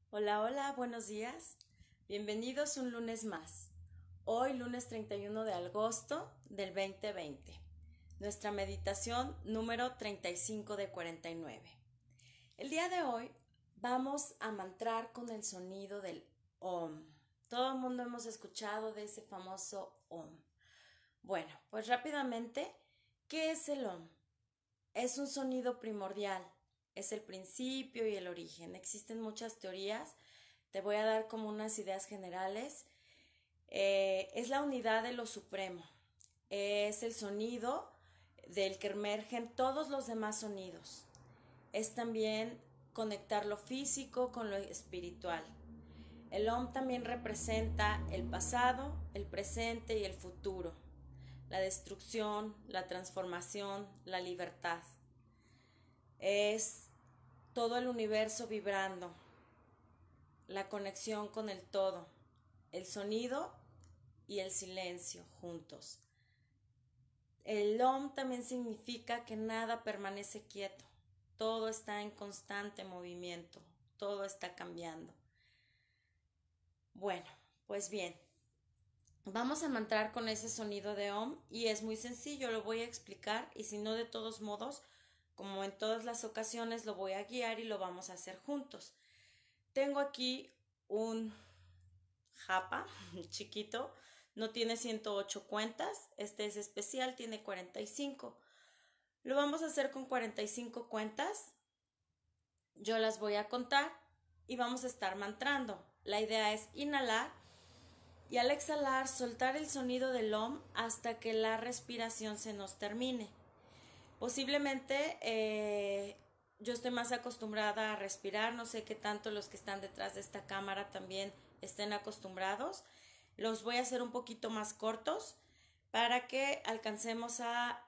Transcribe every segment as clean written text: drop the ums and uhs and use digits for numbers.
Hola, hola, buenos días. Bienvenidos un lunes más. Hoy, lunes 31 de agosto del 2020. Nuestra meditación número 35 de 49. El día de hoy vamos a mantrar con el sonido del OM. Todo el mundo hemos escuchado de ese famoso OM. Bueno, pues rápidamente, ¿qué es el OM? Es un sonido primordial, es el principio y el origen. Existen muchas teorías, te voy a dar como unas ideas generales. Es la unidad de lo supremo, es el sonido del que emergen todos los demás sonidos. Es también conectar lo físico con lo espiritual. El Om también representa el pasado, el presente y el futuro, la destrucción, la transformación, la libertad. Es todo el universo vibrando, la conexión con el todo, el sonido y el silencio juntos. El Om también significa que nada permanece quieto, todo está en constante movimiento, todo está cambiando. Bueno, pues bien, vamos a mantrar con ese sonido de Om y es muy sencillo, lo voy a explicar y si no de todos modos, como en todas las ocasiones, lo voy a guiar y lo vamos a hacer juntos. Tengo aquí un japa chiquito, no tiene 108 cuentas, este es especial, tiene 45. Lo vamos a hacer con 45 cuentas, yo las voy a contar y vamos a estar mantrando. La idea es inhalar y al exhalar soltar el sonido del OM hasta que la respiración se nos termine. Posiblemente yo estoy más acostumbrada a respirar, no sé qué tanto los que están detrás de esta cámara también estén acostumbrados. Los voy a hacer un poquito más cortos para que alcancemos a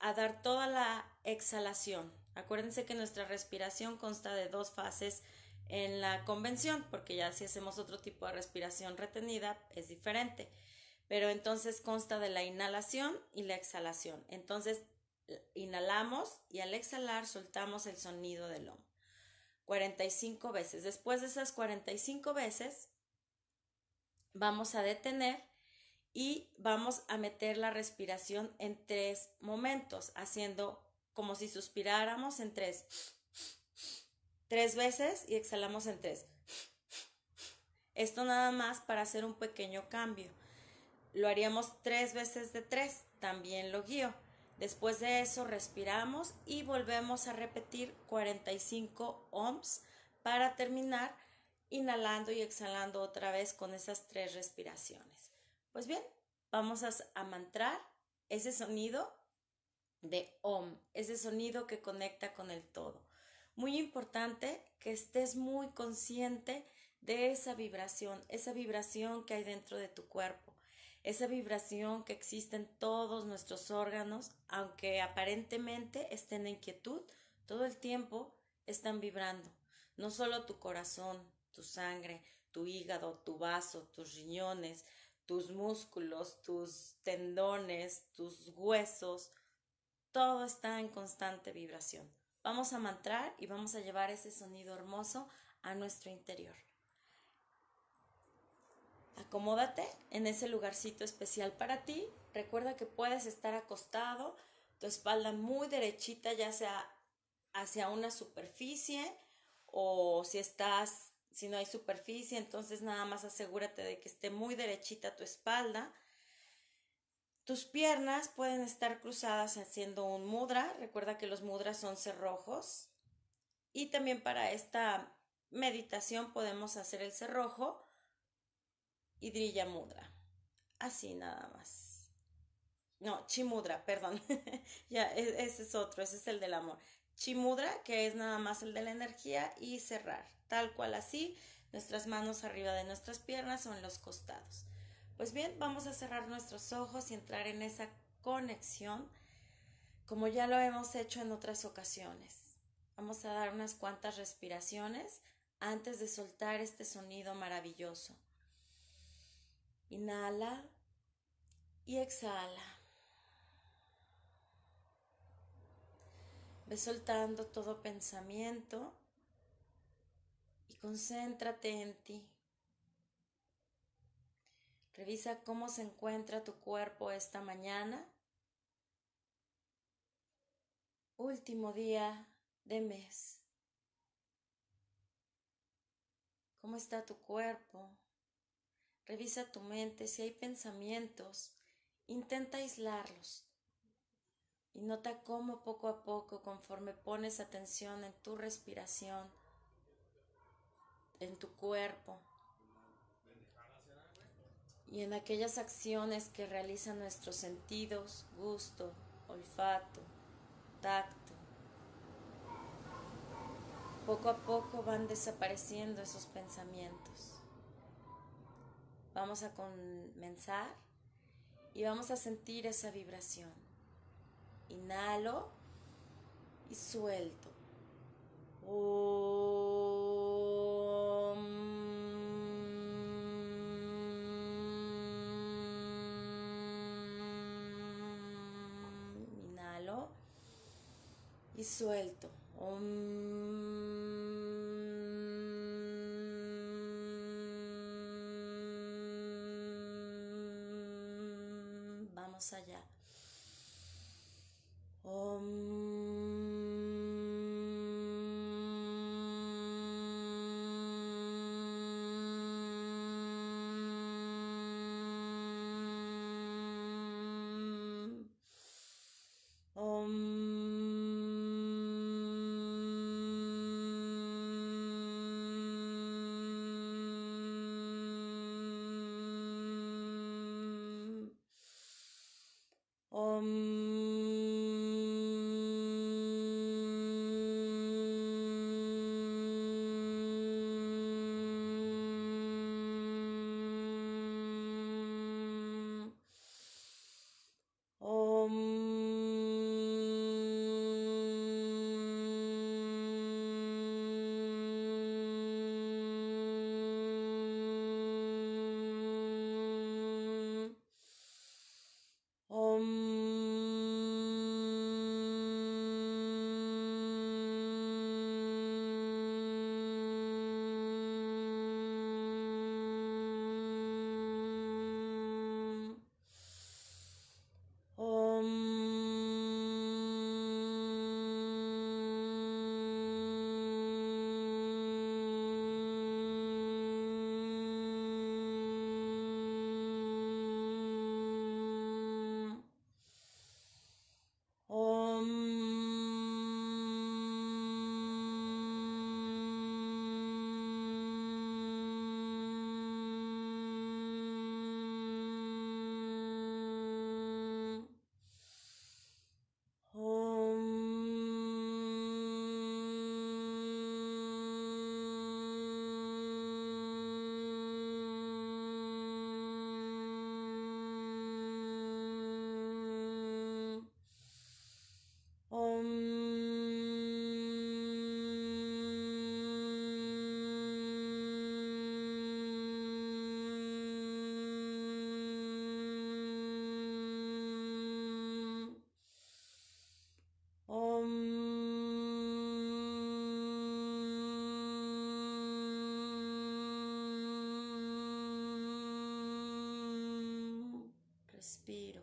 dar toda la exhalación. Acuérdense que nuestra respiración consta de dos fases en la convención, porque ya si hacemos otro tipo de respiración retenida es diferente. Pero entonces consta de la inhalación y la exhalación. Entonces inhalamos y al exhalar soltamos el sonido del OM. 45 veces. Después de esas 45 veces vamos a detener y vamos a meter la respiración en 3 momentos, haciendo como si suspiráramos en 3 veces y exhalamos en 3. Esto nada más para hacer un pequeño cambio. Lo haríamos 3 veces de 3, también lo guío. Después de eso respiramos y volvemos a repetir 45 ohms para terminar inhalando y exhalando otra vez con esas 3 respiraciones. Pues bien, vamos a mantrar ese sonido de Om, ese sonido que conecta con el todo. Muy importante que estés muy consciente de esa vibración que hay dentro de tu cuerpo, esa vibración que existe en todos nuestros órganos, aunque aparentemente estén en quietud, todo el tiempo están vibrando. No solo tu corazón, tu sangre, tu hígado, tu vaso, tus riñones, tus músculos, tus tendones, tus huesos, todo está en constante vibración. Vamos a mantrar y vamos a llevar ese sonido hermoso a nuestro interior. Acomódate en ese lugarcito especial para ti. Recuerda que puedes estar acostado, tu espalda muy derechita, ya sea hacia una superficie o si no hay superficie, entonces nada más asegúrate de que esté muy derechita tu espalda. Tus piernas pueden estar cruzadas haciendo un mudra. Recuerda que los mudras son cerrojos. Y también para esta meditación podemos hacer el cerrojo y Drilla Mudra. Así nada más. No, Chimudra, perdón. Ya, ese es otro, ese es el del amor. Chimudra, que es nada más el de la energía, y cerrar. Tal cual así, nuestras manos arriba de nuestras piernas o en los costados. Pues bien, vamos a cerrar nuestros ojos y entrar en esa conexión como ya lo hemos hecho en otras ocasiones. Vamos a dar unas cuantas respiraciones antes de soltar este sonido maravilloso. Inhala y exhala. Ve soltando todo pensamiento y y concéntrate en ti. Revisa cómo se encuentra tu cuerpo esta mañana. Último día de mes. ¿Cómo está tu cuerpo? Revisa tu mente. Si hay pensamientos, intenta aislarlos. Y nota cómo poco a poco, conforme pones atención en tu respiración, en tu cuerpo y en aquellas acciones que realizan nuestros sentidos, gusto, olfato, tacto, poco a poco van desapareciendo esos pensamientos. Vamos a comenzar y vamos a sentir esa vibración. Inhalo y suelto. Inhalo y suelto. Vamos allá. Respiro.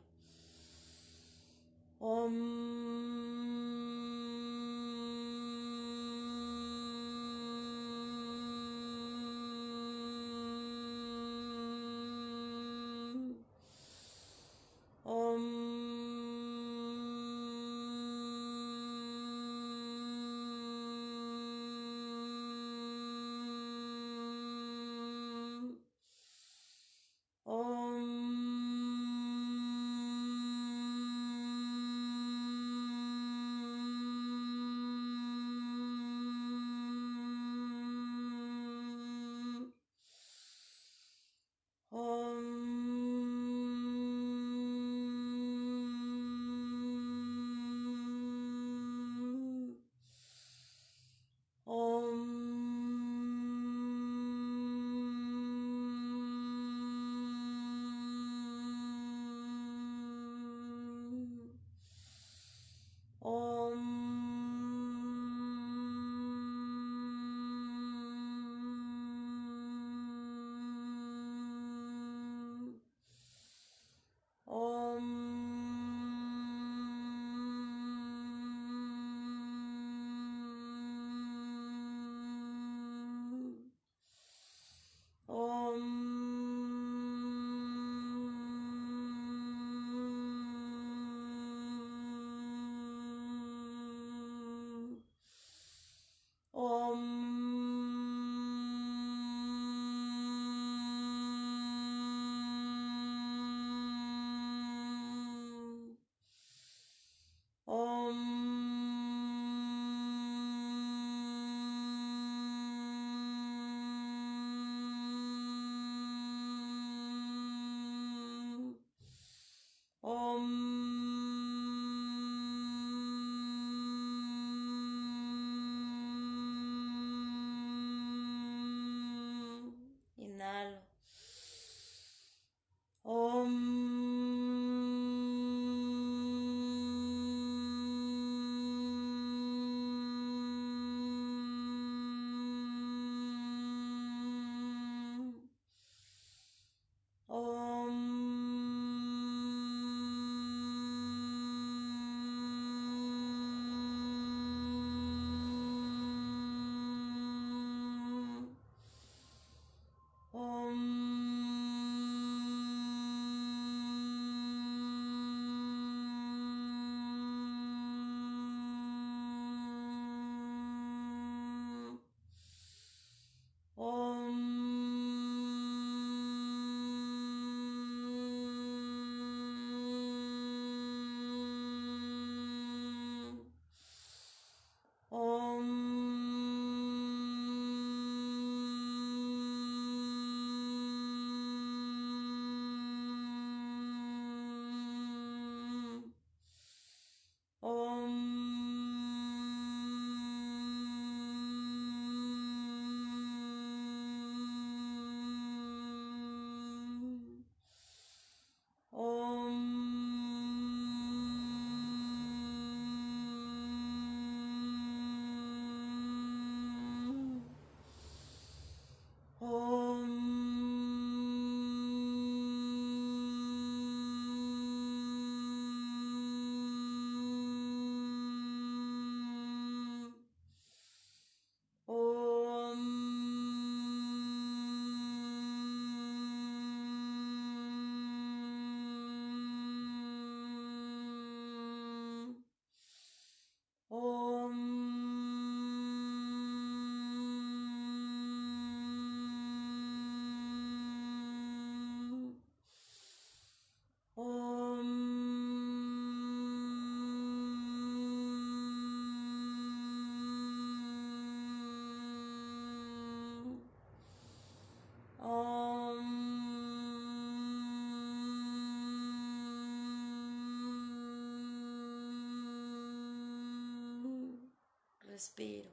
Respiro.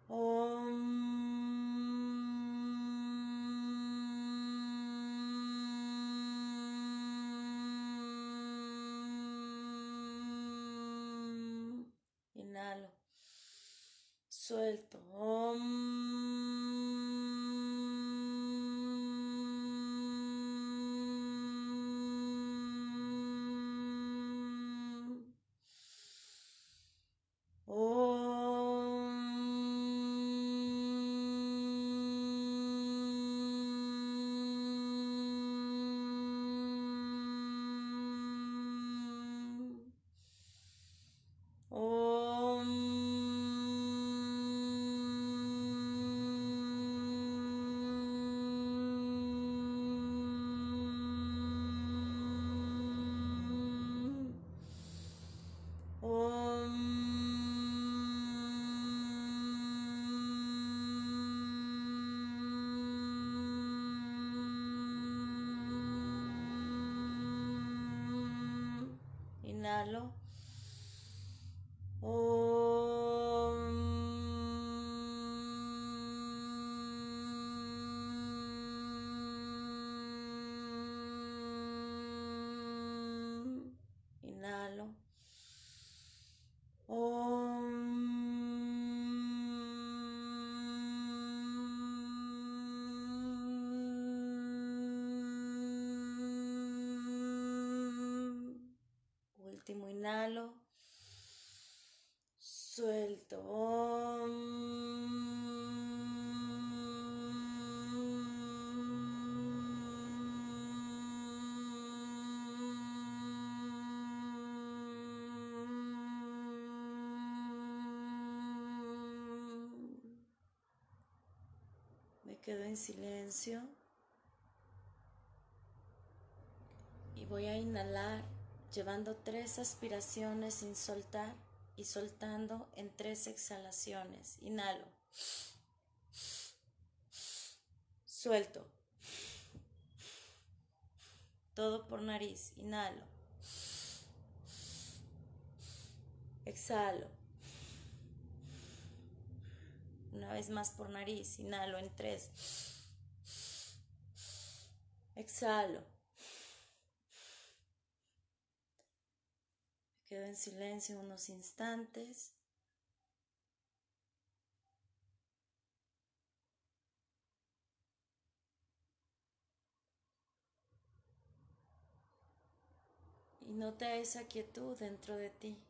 Om. Inhalo. Suelto. Inhalo. Inhalo. Último inhalo. Suelto. Me quedo en silencio y voy a inhalar llevando 3 aspiraciones sin soltar y soltando en 3 exhalaciones. Inhalo. Suelto. Todo por nariz. Inhalo. Exhalo. Una vez más por nariz. Inhalo en 3. Exhalo. Me quedo en silencio unos instantes. Y nota esa quietud dentro de ti.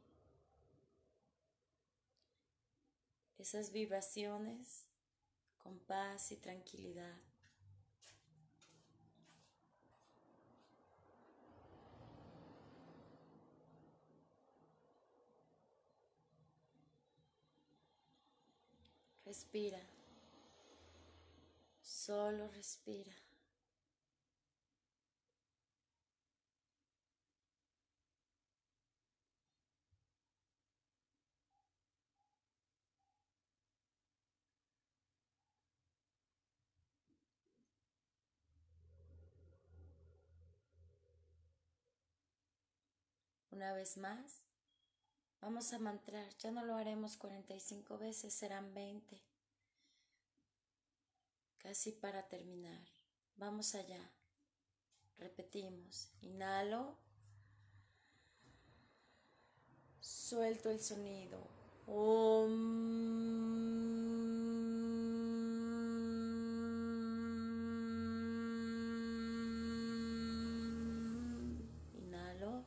Esas vibraciones con paz y tranquilidad. Respira. Solo respira. Una vez más, vamos a mantrar. Ya no lo haremos 45 veces, serán 20. Casi para terminar. Vamos allá. Repetimos. Inhalo. Suelto el sonido. Om. Inhalo.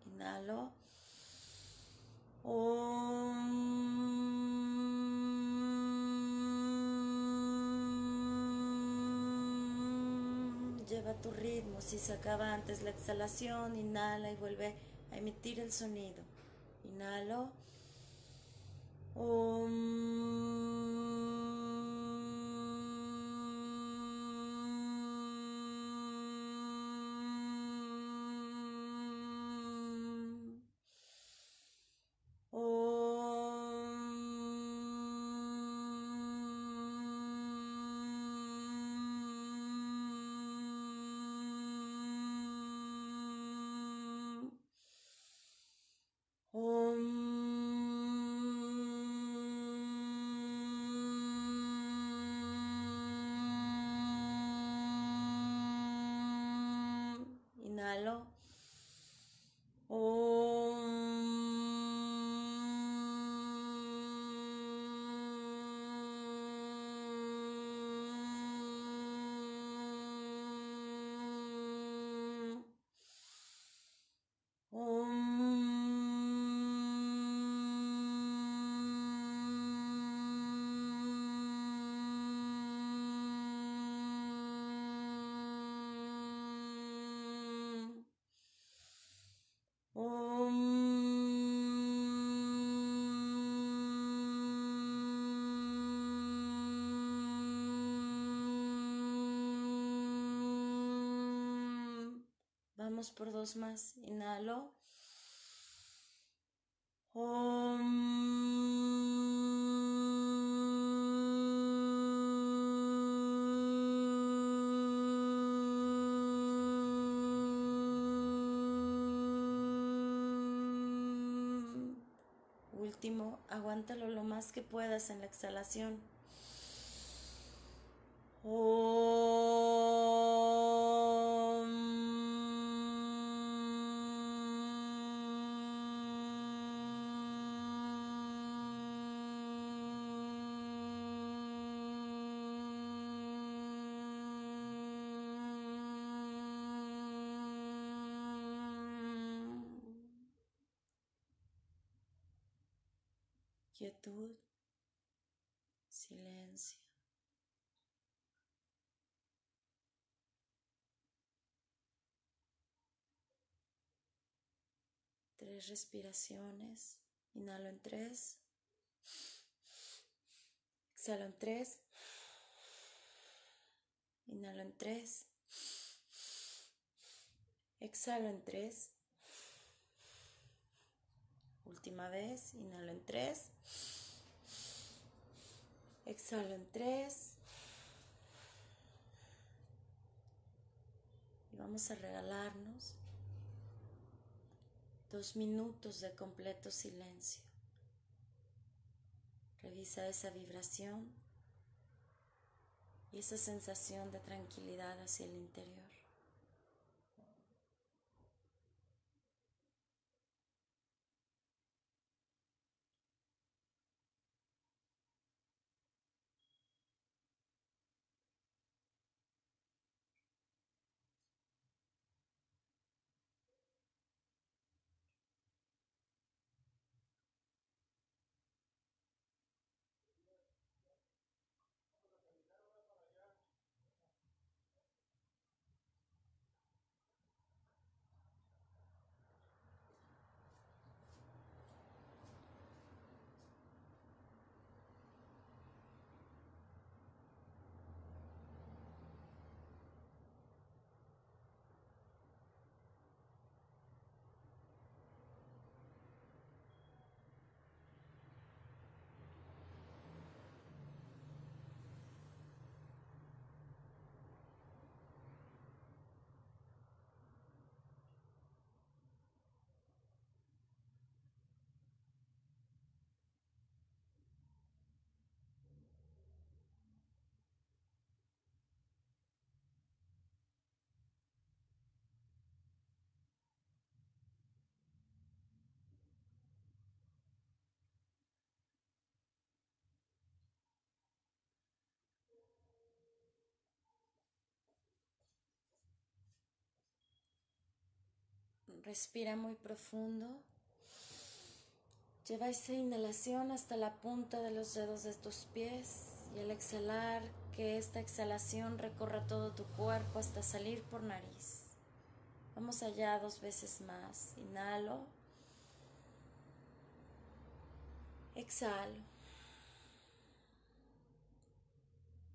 Inhalo. Lleva tu ritmo. Si se acaba antes la exhalación, inhala y vuelve a emitir el sonido. Inhalo. Inhalo. Vamos por dos más. Inhalo. Último, aguántalo lo más que puedas en la exhalación. Quietud, silencio. Tres respiraciones. Inhalo en 3. Exhalo en 3. Inhalo en 3. Exhalo en 3. Última vez. Inhalo en 3. Exhalo en 3. Y vamos a regalarnos 2 minutos de completo silencio. Revisa esa vibración y esa sensación de tranquilidad hacia el interior. Respira muy profundo. Lleva esa inhalación hasta la punta de los dedos de tus pies y al exhalar, que esta exhalación recorra todo tu cuerpo hasta salir por nariz. Vamos allá 2 veces más. Inhalo. Exhalo.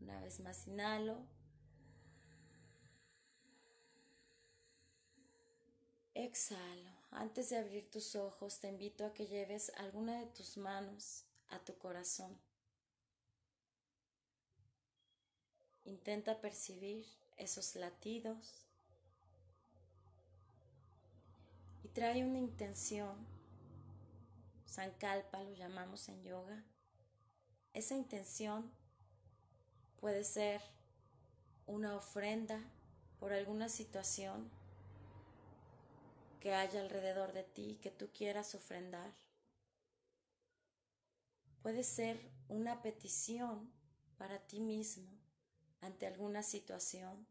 Una vez más inhalo. Exhalo. Antes de abrir tus ojos, te invito a que lleves alguna de tus manos a tu corazón. Intenta percibir esos latidos y trae una intención. Sankalpa lo llamamos en yoga. Esa intención puede ser una ofrenda por alguna situación que haya alrededor de ti que tú quieras ofrendar. Puede ser una petición para ti mismo ante alguna situación.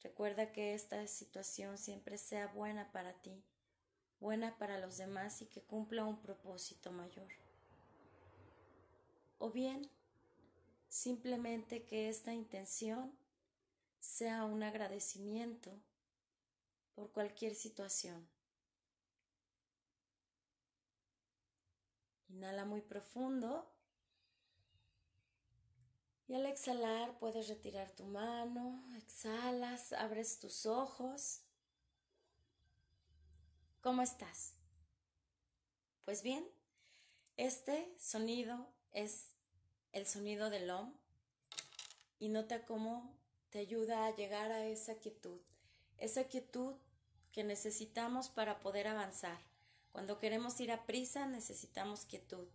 Recuerda que esta situación siempre sea buena para ti, buena para los demás y que cumpla un propósito mayor. O bien, simplemente que esta intención sea un agradecimiento por cualquier situación. Inhala muy profundo y al exhalar puedes retirar tu mano, exhalas, abres tus ojos. ¿Cómo estás? Pues bien, este sonido es el sonido del Om y nota cómo te ayuda a llegar a esa quietud que necesitamos para poder avanzar. Cuando queremos ir a prisa necesitamos quietud.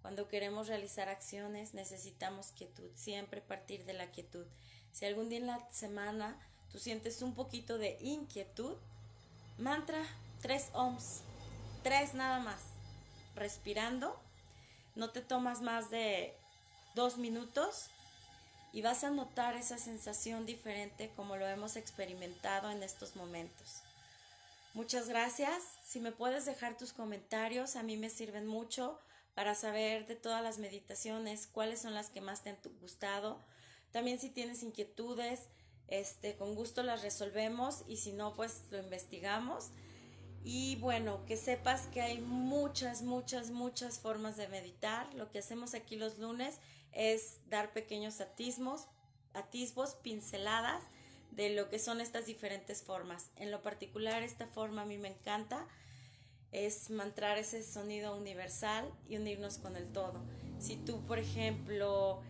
Cuando queremos realizar acciones necesitamos quietud, siempre partir de la quietud. Si algún día en la semana tú sientes un poquito de inquietud, mantra 3 ohms, 3 nada más, respirando, no te tomas más de 2 minutos y vas a notar esa sensación diferente como lo hemos experimentado en estos momentos. Muchas gracias. Si me puedes dejar tus comentarios, a mí me sirven mucho para saber de todas las meditaciones, cuáles son las que más te han gustado. También si tienes inquietudes, con gusto las resolvemos y si no, pues lo investigamos. Y bueno, que sepas que hay muchas formas de meditar. Lo que hacemos aquí los lunes es dar pequeños atisbos, pinceladas de lo que son estas diferentes formas. En lo particular, esta forma a mí me encanta, es mantrar ese sonido universal y unirnos con el todo. Si tú, por ejemplo,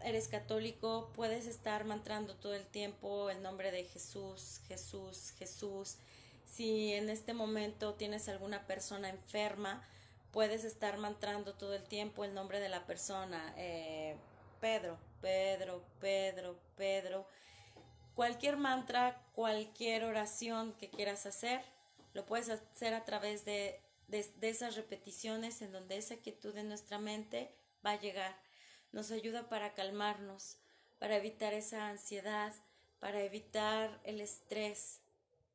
eres católico, puedes estar mantrando todo el tiempo el nombre de Jesús, Jesús, Jesús. Si en este momento tienes alguna persona enferma, puedes estar mantrando todo el tiempo el nombre de la persona. Pedro, Pedro, Pedro, Pedro. Cualquier mantra, cualquier oración que quieras hacer, lo puedes hacer a través de esas repeticiones en donde esa quietud en nuestra mente va a llegar. Nos ayuda para calmarnos, para evitar esa ansiedad, para evitar el estrés.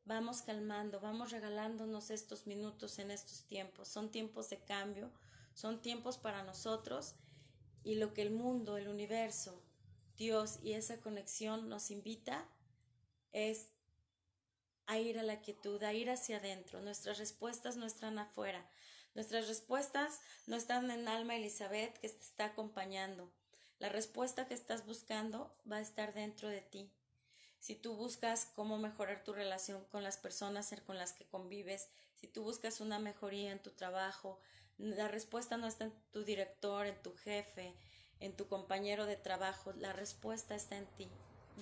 Vamos calmando, vamos regalándonos estos minutos en estos tiempos. Son tiempos de cambio, son tiempos para nosotros y lo que el mundo, el universo, Dios y esa conexión nos invita es a ir a la quietud, a ir hacia adentro. Nuestras respuestas no están afuera. Nuestras respuestas no están en Alma Elizabeth que te está acompañando. La respuesta que estás buscando va a estar dentro de ti. Si tú buscas cómo mejorar tu relación con las personas con las que convives, si tú buscas una mejoría en tu trabajo, la respuesta no está en tu director, en tu jefe, en tu compañero de trabajo, la respuesta está en ti.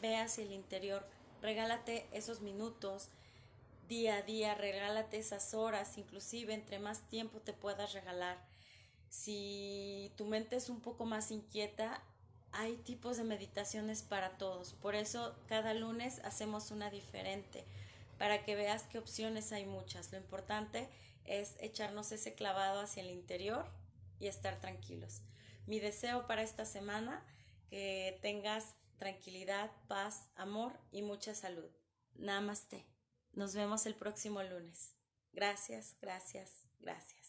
Ve hacia el interior, regálate esos minutos día a día, regálate esas horas, inclusive entre más tiempo te puedas regalar. Si tu mente es un poco más inquieta, hay tipos de meditaciones para todos. Por eso cada lunes hacemos una diferente, para que veas qué opciones hay muchas. Lo importante es echarnos ese clavado hacia el interior y estar tranquilos. Mi deseo para esta semana, que tengas tranquilidad, paz, amor y mucha salud. Namaste. Nos vemos el próximo lunes. Gracias, gracias, gracias.